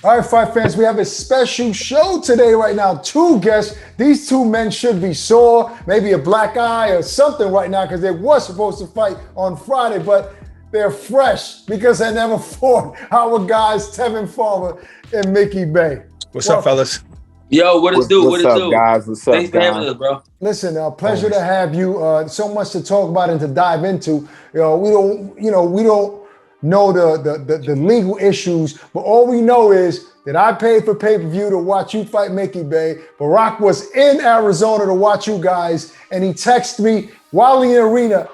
All right, fight fans, we have a special show today right now. Two guests. These two men should be sore, maybe a black eye or something right now because they were supposed to fight on Friday, but they're fresh because they never fought. Our guys, Tevin and Micky Bay. What's up, fellas? Yo, what it do? What's up, guys? What's up, Thanks for having us, bro. Listen, pleasure to have you. So much to talk about and to dive into. We don't know the legal issues, but all we know is that I paid for pay-per-view to watch you fight Micky Bay. Barack was in Arizona to watch you guys, and he texted me while in the arena,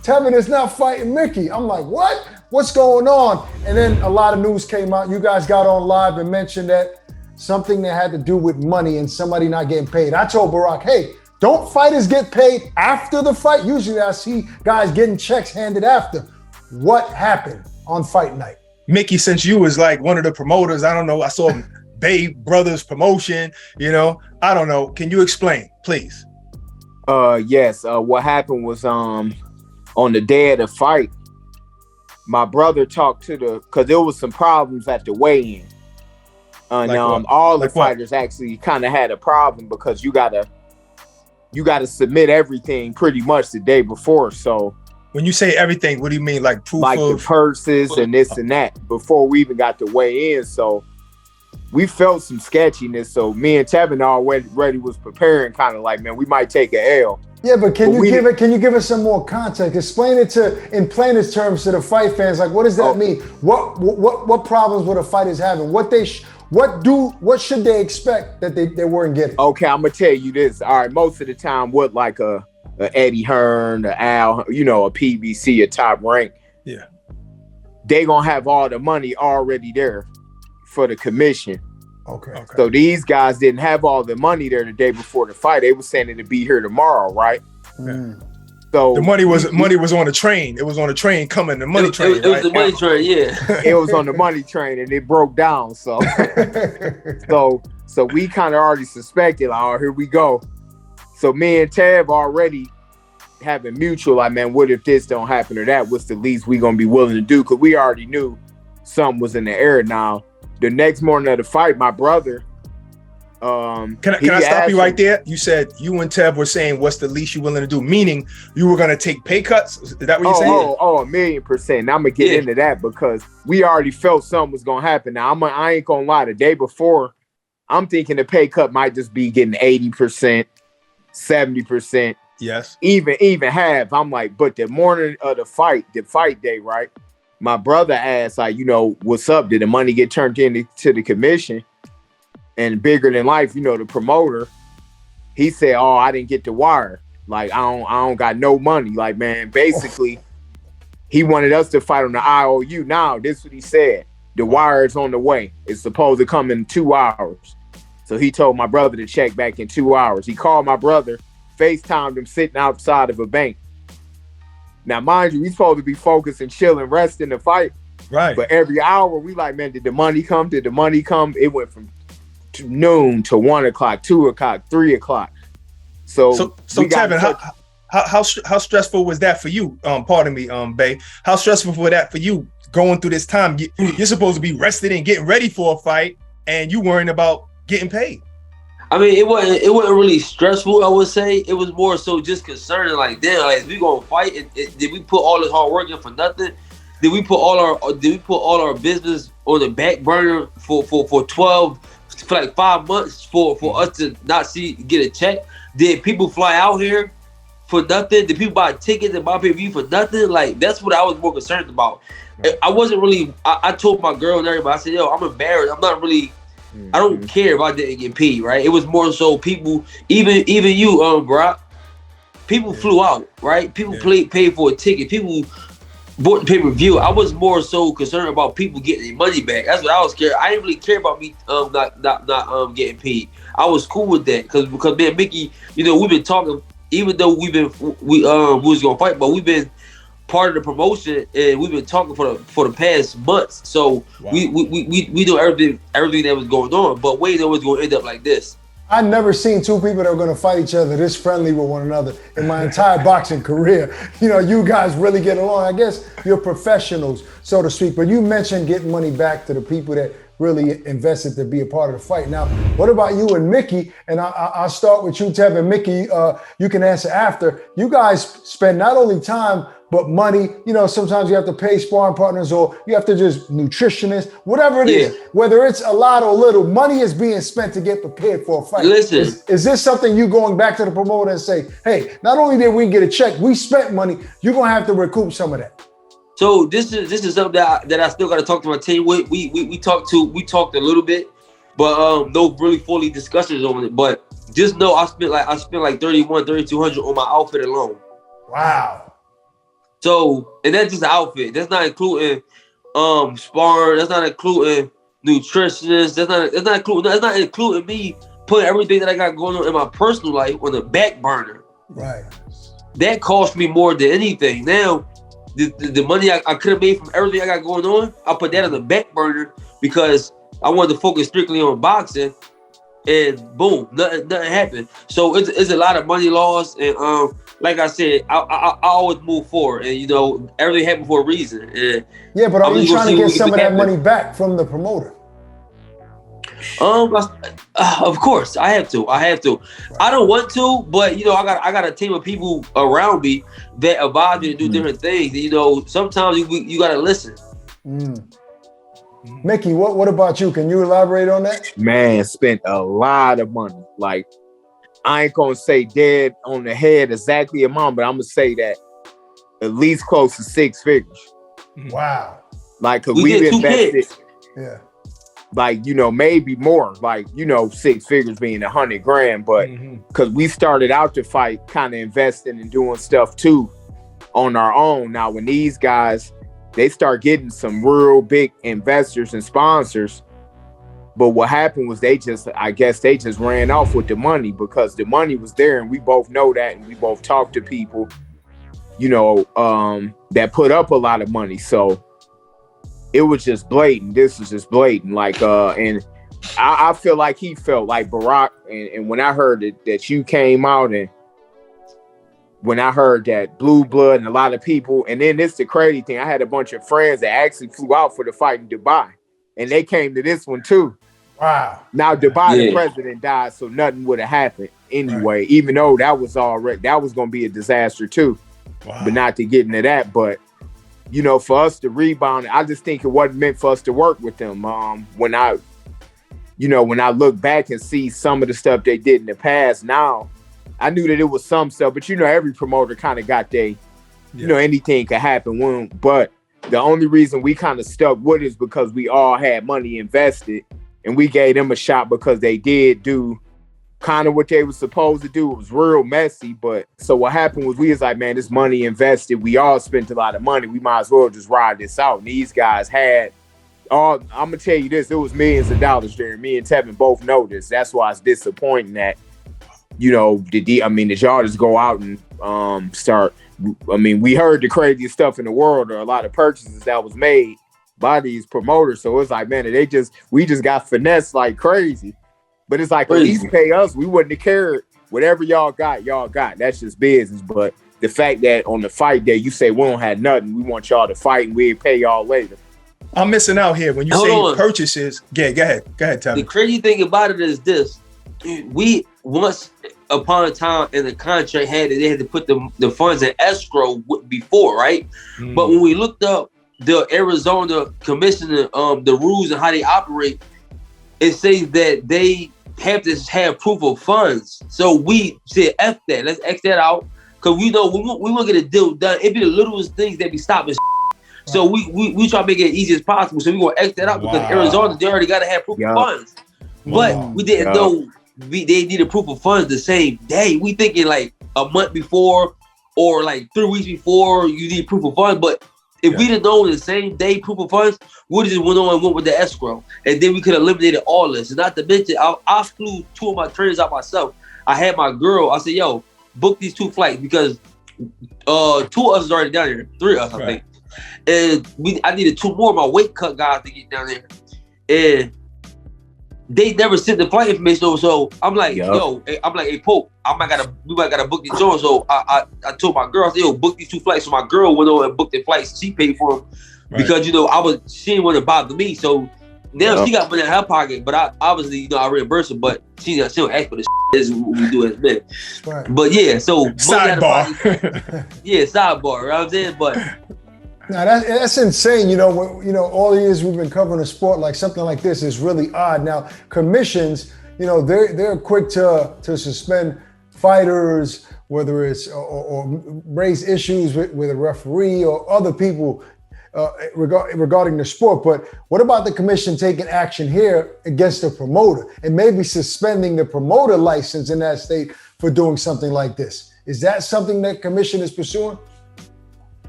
Tevin is not fighting Micky. I'm like, what? What's going on? And then a lot of news came out. You guys got on live and mentioned that something that had to do with money and somebody not getting paid. I told Barack, hey, don't fighters get paid after the fight? Usually I see guys getting checks handed after. What happened on fight night? Micky, since you was like one of the promoters, I don't know, I saw Bay Brothers promotion, I don't know. Can you explain, please? Yes. What happened was on the day of the fight, my brother talked to because there was some problems at the weigh-in. And all the fighters actually kind of had a problem because you gotta submit everything pretty much the day before. So when you say everything, what do you mean? Like proof like of the purses and this and that before we even got to weigh in. So we felt some sketchiness. So me and Tevin already was preparing, kind of like, man, we might take an L. Yeah, but can you give us some more context? Explain it in plainest terms to the fight fans. Like, what does that mean? What problems were the fighters having? What should they expect that they weren't getting? Okay, I'm gonna tell you this. All right, most of the time, what like a Eddie Hearn, a Al, a PBC, a Top Rank. Yeah, they gonna have all the money already there for the commission. Okay. So these guys didn't have all the money there the day before the fight. They were saying it'd be here tomorrow, right? Mm. So the money was on the train. It was on the train coming. The money train. It was the money train, yeah. It was on the money train and it broke down. So so we kind of already suspected, like, oh, here we go. So me and Tev already having mutual, like, man, what if this don't happen or that? What's the least we gonna be willing to do? Because we already knew something was in the air. Now, the next morning of the fight, my brother, can I stop you right there? You said you and Tev were saying what's the least you're willing to do, meaning you were going to take pay cuts? Is that what you're saying? Oh, 1,000,000%. Now I'm going to get into that because we already felt something was going to happen. Now, I ain't going to lie. The day before, I'm thinking the pay cut might just be getting 80%, 70%. Yes. Even half. I'm like, but the morning of the fight day, right? My brother asked, like, what's up? Did the money get turned into the commission? And bigger than life, the promoter, he said, oh, I didn't get the wire. Like, I don't got no money. Like, man, basically, he wanted us to fight on the IOU. Now, this is what he said. The wire is on the way. It's supposed to come in 2 hours. So he told my brother to check back in 2 hours. He called my brother, FaceTimed him sitting outside of a bank. Now, mind you, we supposed to be focused and chilling, resting the fight. Right. But every hour, we like, man, did the money come? Did the money come? It went from noon to 1 o'clock, 2 o'clock, 3 o'clock. So Tevin, how stressful was that for you? Pardon me, Bay. How stressful was that for you going through this time? You're supposed to be rested and getting ready for a fight, and you worrying about getting paid. I mean, it wasn't really stressful, I would say. It was more so just concerning, like, damn, like, we gonna fight, and did we put all this hard work in for nothing? Did we put all our business on the back burner for like 5 months for us to not get a check? Did people fly out here for nothing? Did people buy tickets and buy pay-per-view for nothing? Like, that's what I was more concerned about. I wasn't really. I told my girl and everybody, I said, yo, I'm embarrassed. I'm not really. I don't care if I didn't get paid, right? It was more so people, even you, Brock. People flew out, right? People paid for a ticket. People bought the pay-per-view. I was more so concerned about people getting their money back. That's what I was scared. I didn't really care about me not getting paid. I was cool with that because me and Micky, we've been talking. Even though we was gonna fight, but we've been part of the promotion and we've been talking for the past months. So wow. we know everything that was going on, but we know it's gonna end up like this. I've never seen two people that are going to fight each other this friendly with one another in my entire boxing career. You guys really get along. I guess you're professionals, so to speak. But you mentioned getting money back to the people that really invested to be a part of the fight. Now, what about you and Micky? And I'll start with you, Tevin. Micky, you can answer after. You guys spend not only time, but money. You know, sometimes you have to pay sparring partners or you have to just nutritionists, whatever it is, whether it's a lot or little, money is being spent to get prepared for a fight. Listen. Is this something you going back to the promoter and say, hey, not only did we get a check, we spent money, you're going to have to recoup some of that? So this is something that I still got to talk to my team with. We talked a little bit, but no really fully discussions on it. But just know I spent like $3,200 on my outfit alone. Wow. So, and that's just the outfit. That's not including sparring. That's not including nutritionists. That's not including me putting everything that I got going on in my personal life on the back burner. Right. That cost me more than anything. Now, the money I could have made from everything I got going on, I put that on the back burner because I wanted to focus strictly on boxing. And boom, nothing happened. So it's a lot of money lost. And like I said, I always move forward. And you know, everything happened for a reason. And yeah, but are you trying to get some of that money back from the promoter? Of course, I have to. Right. I don't want to, but you know, I got a team of people around me that advise me to do different things. And, you know, sometimes you gotta listen. Micky, what about you? Can you elaborate on that? Man, spent a lot of money. Like, I ain't gonna say dead on the head exactly amount, but I'm gonna say that at least close to 6 figures. Wow. Like, cause we've invested. Yeah. Like, you know, maybe more, like, you know, 6 figures being $100 grand, but because we started out the fight kind of investing and doing stuff too on our own. Now, when these guys, they start getting some real big investors and sponsors, but what happened was I guess they just ran off with the money because the money was there, and we both know that, and we both talk to people, you know, that put up a lot of money. So it was just blatant. This was just blatant. Like, and I feel like he felt like Barack. And when I heard that you came out, and when I heard that Blue Blood and a lot of people, and then this the crazy thing, I had a bunch of friends that actually flew out for the fight in Dubai, and they came to this one too. Wow. Now Dubai, the president died, so nothing would have happened anyway. Right. Even though that was going to be a disaster too. Wow. But not to get into that, but. You know, for us to rebound, I just think it wasn't meant for us to work with them. When I look back and see some of the stuff they did in the past, now I knew that it was some stuff, but you know, every promoter kind of got you know, anything could happen. But the only reason we kind of stuck with it is because we all had money invested, and we gave them a shot because they did do kind of what they were supposed to do. It was real messy, but so what happened was we was like, man, this money invested, we all spent a lot of money, we might as well just ride this out. And these guys had I'm gonna tell you this, it was millions of dollars there. Me and Tevin both know this. That's why it's disappointing that, you know, did y'all just go out and start, we heard the craziest stuff in the world, or a lot of purchases that was made by these promoters. So it's like, man, we just got finessed like crazy. But it's like, at least pay us. We wouldn't have cared. Whatever y'all got. That's just business. But the fact that on the fight day, you say we don't have nothing, we want y'all to fight and we'll pay y'all later. I'm missing out here when you say purchases. Yeah, go ahead, Tevin. The crazy thing about it is this. We once upon a time in the contract they had to put the funds in escrow before, right? But when we looked up the Arizona commissioner, the rules and how they operate, it says that they have to have proof of funds. So we said, F that. Let's X that out. Because we know we want to get a deal done. It be the littlest things that be stopping. So we try to make it as easy as possible. So we going to X that out because Arizona, they already got to have proof of funds. But we didn't know they needed proof of funds the same day. We thinking like a month before or like 3 weeks before you need proof of funds. But if we didn't know the same day proof of funds, we just went on and went with the escrow. And then we could have eliminated all this. And not to mention, I flew 2 of my trainers out myself. I had my girl, I said, yo, book these 2 flights because 2 of us is already down here. 3 of us, I think. And I needed 2 more of my weight cut guys to get down there. And they never sent the flight information over. So I'm like, hey, Pope, we might gotta book these on. So I told my girl, I said, yo, book these 2 flights. So my girl went over and booked the flights. She paid for them because, you know, she didn't want to bother me. So Now she got money in her pocket, but I obviously, you know, I reimburse her, but she don't ask for the shit. This is what we do as men. Right. But yeah, so Sidebar. Yeah, sidebar. You know what I'm saying? But now that's insane. You know, all the years we've been covering a sport, like something like this is really odd. Now, commissions, you know, they're quick to suspend fighters, whether it's or raise issues with a referee or other people regarding the sport. But what about the commission taking action here against the promoter and maybe suspending the promoter license in that state for doing something like this? Is that something that commission is pursuing?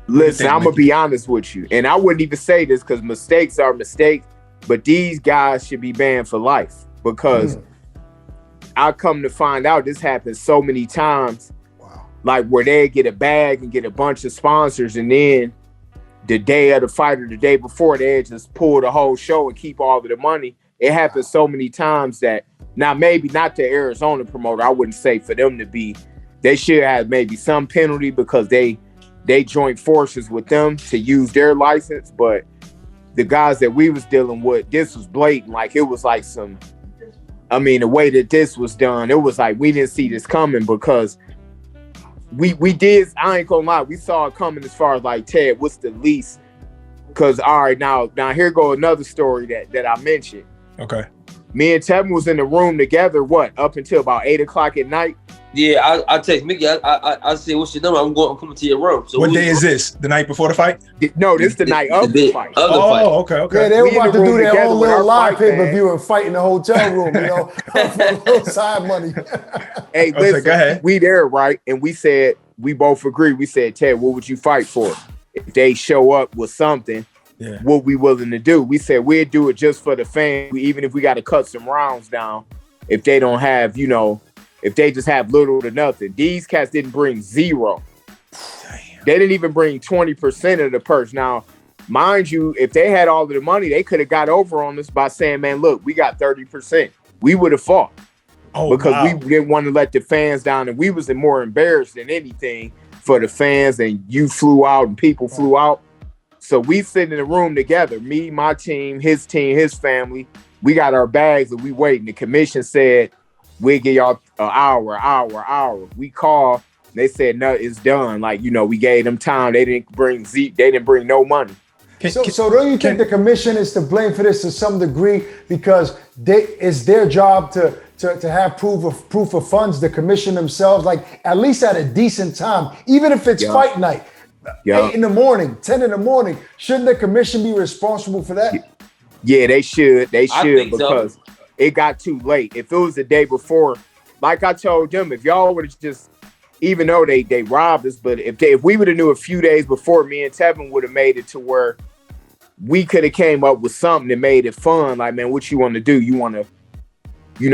Listen, I'm gonna be honest with you, and I wouldn't even say this because mistakes are mistakes, but these guys should be banned for life because I come to find out this happens so many times. Wow. Like where they get a bag and get a bunch of sponsors, and then the day of the fight or the day before, they just pull the whole show and keep all of the money. It happens so many times that now maybe not the Arizona promoter. I wouldn't say for them to be. They should have maybe some penalty because they joined forces with them to use their license. But the guys that we was dealing with, this was blatant. Like it was like the way that this was done, it was like we didn't see this coming because we did. I ain't gonna lie, we saw it coming as far as like, Ted, what's the least? Because all right, now here go another story that I mentioned. Okay. Me and Tevin was in the room together, up until about 8 o'clock at night. yeah, I text Micky. I said, "What's your number? I'm coming to your room." So What day is this? The night before the fight? No, this is the night of the fight. Okay. Yeah, they were We in about the to do room their together own with little our live fight pay-per-view and fight in the hotel room, you know, for a little side money. Hey, listen, go ahead. We there, right? And we said, we both agreed. We said, Ted, what would you fight for? If they show up with something, what we willing to do? We said we'd do it just for the fans, even if we got to cut some rounds down. If they don't have, if they just have little to nothing. These cats didn't bring zero. Damn. They didn't even bring 20% of the purse. Now, mind you, if they had all of the money, they could have got over on us by saying, man, look, we got 30%. We would have fought. Because we didn't want to let the fans down, and we was more embarrassed than anything for the fans, and you flew out and people flew out. So we sit in the room together, me, my team, his family. We got our bags and we waiting. The commission said, we'll give y'all an hour. We called, they said, no, it's done. Like, we gave them time. They didn't bring no money. So don't you think the commission is to blame for this to some degree because it's their job to have proof of funds, the commission themselves, like at least at a decent time, even if it's fight night, 8 in the morning, 10 in the morning, shouldn't the commission be responsible for that? Yeah, they should. They should because so. It got too late. If it was the day before, like I told them, if y'all would have just, even though they robbed us, but if we would have knew a few days before, me and Tevin would have made it to where we could have came up with something that made it fun. Like, man, what you want to do? You want to,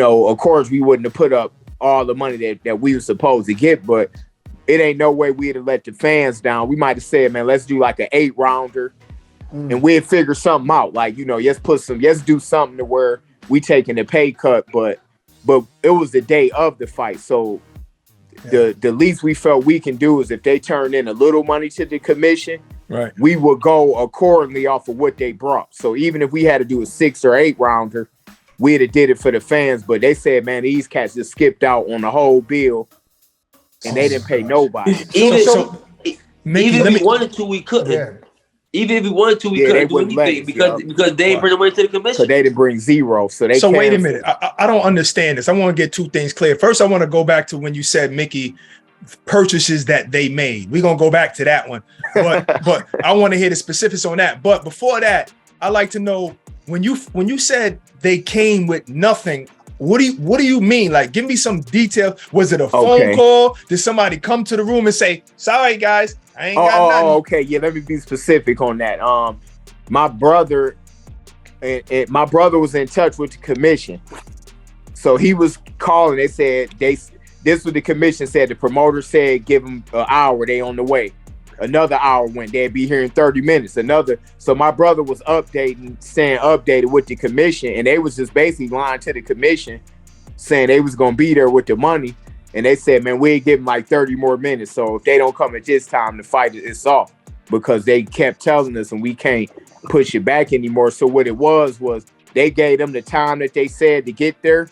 of course we wouldn't have put up all the money that we were supposed to get, but it ain't no way we'd have let the fans down. We might have said, man, let's do like an 8-rounder and we'd figure something out. Like, let's do something to where we taking a pay cut, but it was the day of the fight. So the least we felt we can do is if they turned in a little money to the commission, right, we would go accordingly off of what they brought. So even if we had to do a 6 or 8-rounder, we'd have did it for the fans. But they said, man, these cats just skipped out on the whole bill and they didn't pay nobody. Even if we wanted to, we couldn't. Yeah. Even if we wanted to, we couldn't do anything because they didn't bring the money to the commission. So they didn't bring zero. So wait a minute. I don't understand this. I want to get two things clear. First, I want to go back to when you said Micky purchases that they made. We're gonna go back to that one, but I want to hear the specifics on that. But before that, I'd like to know when you said they came with nothing. What do you mean? Like, give me some detail. Was it a phone call? Did somebody come to the room and say, "Sorry guys, I ain't got nothing"? Okay, yeah. Let me be specific on that. My brother was in touch with the commission, so he was calling. They said this was the commission said. The promoter said give them an hour. They on the way. Another hour went. They'd be here in 30 minutes. So my brother was updated with the commission, and they was just basically lying to the commission, saying they was gonna be there with the money. And they said, man, we'll give them like 30 more minutes. So if they don't come at this time, the fight is off, because they kept telling us and we can't push it back anymore. So what it was they gave them the time that they said to get there,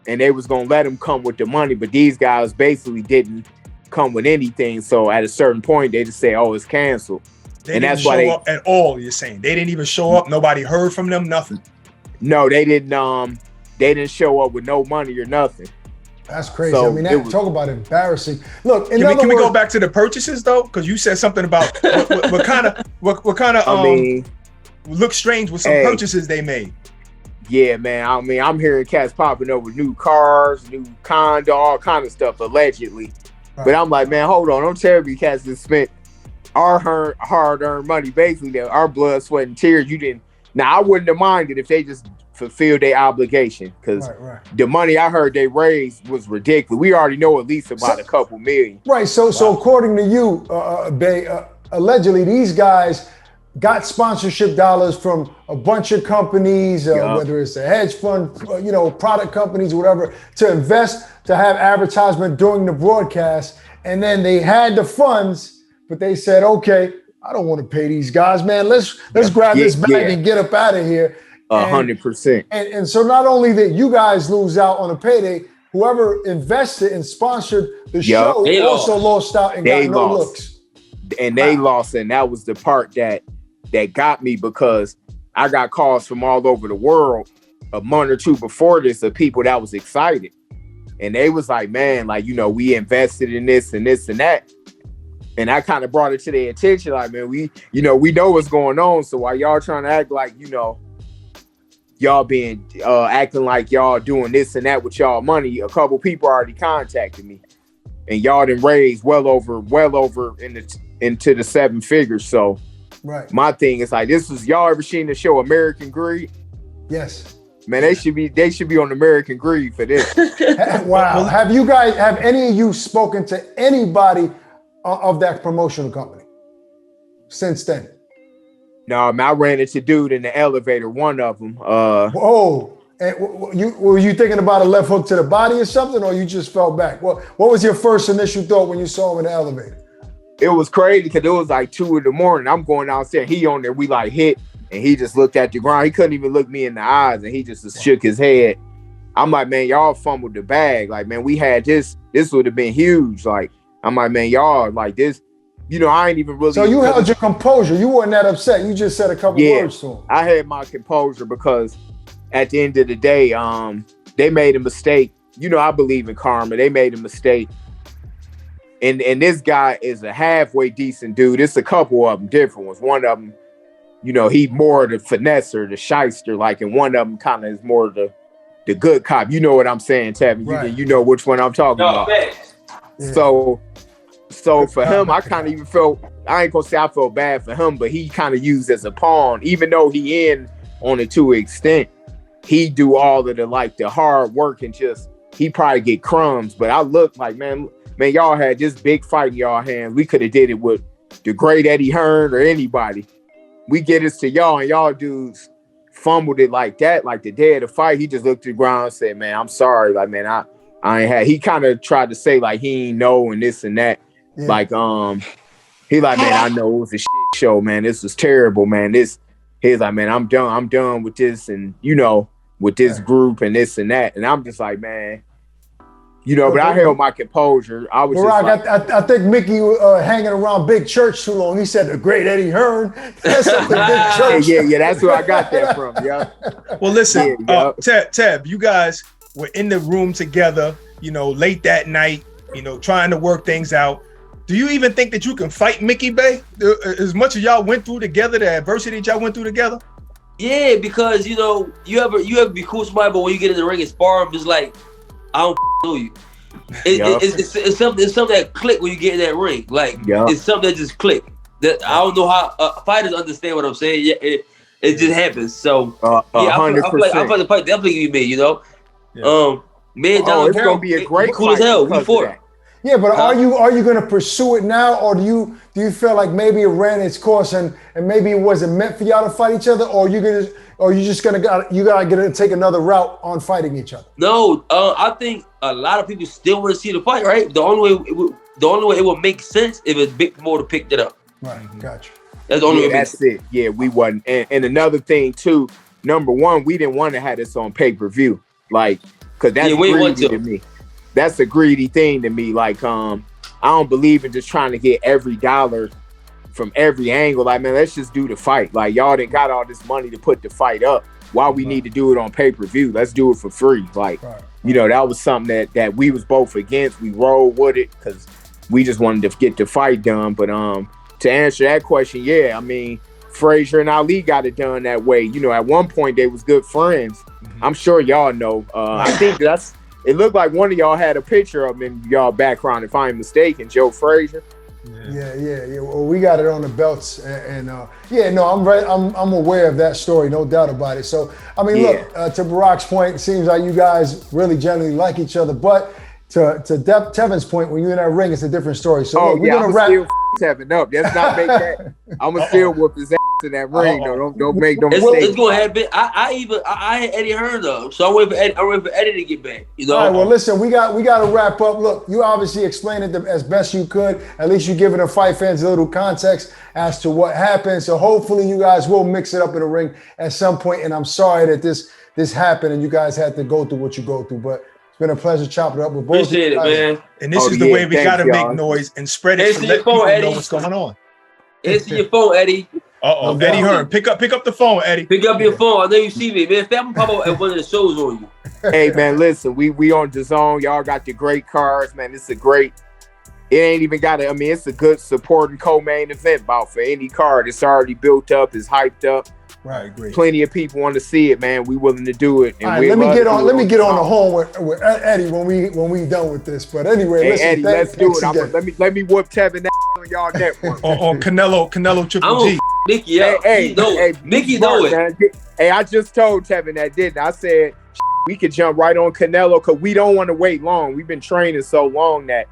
and they was gonna let them come with the money. But these guys basically didn't come with anything. So at a certain point, they just say, "Oh, it's canceled." They didn't show up at all. You're saying they didn't even show up. Nobody heard from them. Nothing. No, they didn't. They didn't show up with no money or nothing. That's crazy. So I mean, talk about embarrassing. Look, can we go back to the purchases though? Because you said something about what kind of I mean, look strange with some purchases they made. Yeah, man. I mean, I'm hearing cats popping up with new cars, new condo, all kind of stuff allegedly. Right. But I'm like, man, hold on. Don't tell me cats just spent our hard-earned money, basically, our blood, sweat, and tears. You didn't. Now, I wouldn't have minded if they just fulfilled their obligation, because the money I heard they raised was ridiculous. We already know at least about a couple million. Right. So according to you, Bay, allegedly these guys got sponsorship dollars from a bunch of companies, whether it's a hedge fund, product companies, whatever, to invest, to have advertisement during the broadcast, and then they had the funds, but they said, okay, I don't want to pay these guys, man. Let's grab this bag and get up out of here. 100%. And so not only that you guys lose out on a payday, whoever invested and sponsored the show also lost out and got no looks. And they lost, and that was the part that got me, because I got calls from all over the world a month or two before this of people that was excited. And they was like, man, like, we invested in this and this and that. And I kind of brought it to their attention, like, man, we know what's going on. So while y'all trying to act like, y'all being acting like y'all doing this and that with y'all money, a couple people already contacted me, and y'all done raised well over into the 7 figures. So my thing is like, this is, y'all ever seen the show American Greed? Yes. Man, they should be on American Greed for this. Wow. Have any of you spoken to anybody of that promotional company since then? No, I ran into dude in the elevator, one of them. Whoa. And were you thinking about a left hook to the body or something, or you just fell back? What was your first initial thought when you saw him in the elevator? It was crazy because it was like 2 a.m. I'm going downstairs. He on there. We like hit, and he just looked at the ground. He couldn't even look me in the eyes, and he just shook his head. I'm like, man, y'all fumbled the bag. Like, man, we had this. This would have been huge. Like, I'm like, man, y'all like this. I ain't even really. So you held your composure. You weren't that upset. You just said a couple words to him. I had my composure because at the end of the day, they made a mistake. I believe in karma. They made a mistake. And this guy is a halfway decent dude. It's a couple of them, different ones. One of them, he more the finesser, the shyster, like, and one of them kind of is more the good cop. You know what I'm saying, Tevin? Right. You know which one I'm talking about. Yeah. So for him, I kind of even felt, I ain't gonna say I felt bad for him, but he kind of used as a pawn, even though he in on it to an extent. He do all of the hard work and just, he probably get crumbs. But I look like, man, y'all had this big fight in y'all hands. We could have did it with the great Eddie Hearn or anybody. We get this to y'all, and y'all dudes fumbled it like that, like the day of the fight. He just looked at the ground and said, man, I'm sorry. Like, man, I ain't had, he kind of tried to say like he ain't know and this and that. Yeah. Like, he like, man, I know it was a shit show, man. This was terrible, man. He's like, man, I'm done with this, and with this group and this and that. And I'm just like, man, but I held my composure. I was I think Micky hanging around Big Church too long. He said the great Eddie Hearn. That's the Big Church. Yeah, that's where I got that from. Yeah. Well, listen, Teb, you guys were in the room together, late that night, trying to work things out. Do you even think that you can fight Micky, Bay? As much as y'all went through together, the adversity that y'all went through together? Yeah, because you ever be cool with somebody, but when you get in the ring and spar, it's like, I don't know you. It's something that click when you get in that ring. Like, it's something that just click. That I don't know how fighters understand what I'm saying. Yeah, it just happens. So I feel like the fight definitely be made. Yeah. It's gonna be a great cool as hell. We fought. Yeah, but are you going to pursue it now, or do you feel like maybe it ran its course and maybe it wasn't meant for y'all to fight each other, or you gotta take another route on fighting each other? No, I think a lot of people still want to see the fight. Right, the only way it would make sense if a big promoter picked it up. Right, gotcha. That's the only way. That's it. Yeah, we wasn't. And another thing too, number one, we didn't want to have this on pay-per-view. Like, cause that's greedy to me. That's a greedy thing to me. Like, I don't believe in just trying to get every dollar from every angle. Like, man, let's just do the fight. Like, y'all didn't got all this money to put the fight up. Why we need to do it on pay-per-view? Let's do it for free. Like, you know, that was something that we was both against. We rolled with it because we just wanted to get the fight done. But to answer that question, yeah, I mean, Frazier and Ali got it done that way. You know, at one point they was good friends. I'm sure y'all know. I think it looked like one of y'all had a picture of him in y'all background, if I'm mistaken, Joe Frazier. Yeah. Well, we got it on the belts, and I'm aware of that story, no doubt about it. So, I mean, look, to Barack's point, it seems like you guys really generally like each other, but to Tevin's point, when you're in that ring, it's a different story. So, we're gonna wrap. Tevin up. Let's not make that. I'm gonna still whoop his ass in that ring. Don't make no mistakes. It's gonna happen. I had Eddie Hearn up, so I'm waiting for Eddie to get back. You know. All right. Well, listen, we got to wrap up. Look, you obviously explained it as best you could. At least you're giving the fight fans a little context as to what happened. So hopefully you guys will mix it up in the ring at some point. And I'm sorry that this happened and you guys had to go through what you go through, but. It's been a pleasure chopping it up with both. Appreciate it, man. And this is the way we gotta make noise and spread it to let people know what's going on. Answer your phone, Eddie. Eddie Hearn. Pick up the phone, Eddie. Pick up your phone. I know you see me, man. If I'm pop up at one of the shows on you. Hey, man, listen, we on DAZN. Y'all got the great cards, man. It's a great. It ain't even got to. I mean, it's a good supporting co-main event bout for any card. It's already built up. It's hyped up. Right, great. Plenty of people want to see it, man. We willing to do it. And all right, let me get on the horn with Eddie when we done with this. But anyway, listen, Eddie, let's do it. Let me whoop Tevin on y'all network. on Canelo Triple G. Micky, Micky know it. Hey, I just told Tevin that, didn't I? Said we could jump right on Canelo because we don't want to wait long. We've been training so long that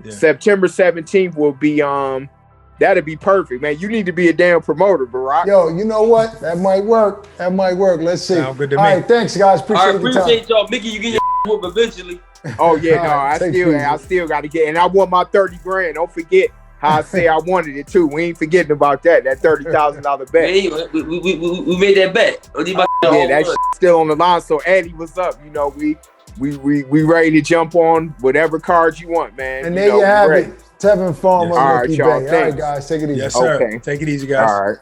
September 17th will be that'd be perfect, man. You need to be a damn promoter, Barack. Yo, you know what? That might work. Let's see. Sound good to All me. right, thanks, guys. Appreciate y'all. Micky, you get your whoop eventually. Oh yeah, I still got to get, and I want my 30 grand. Don't forget how I say I wanted it too. We ain't forgetting about that $30,000 bet. Man, we made that bet. That shit's still on the line. So Eddie, what's up? You know, we ready to jump on whatever cards you want, man. And there you have it. Tevin Farmer. All right, y'all. All right, guys, take it easy. Yes, sir. Okay. Take it easy, guys. All right.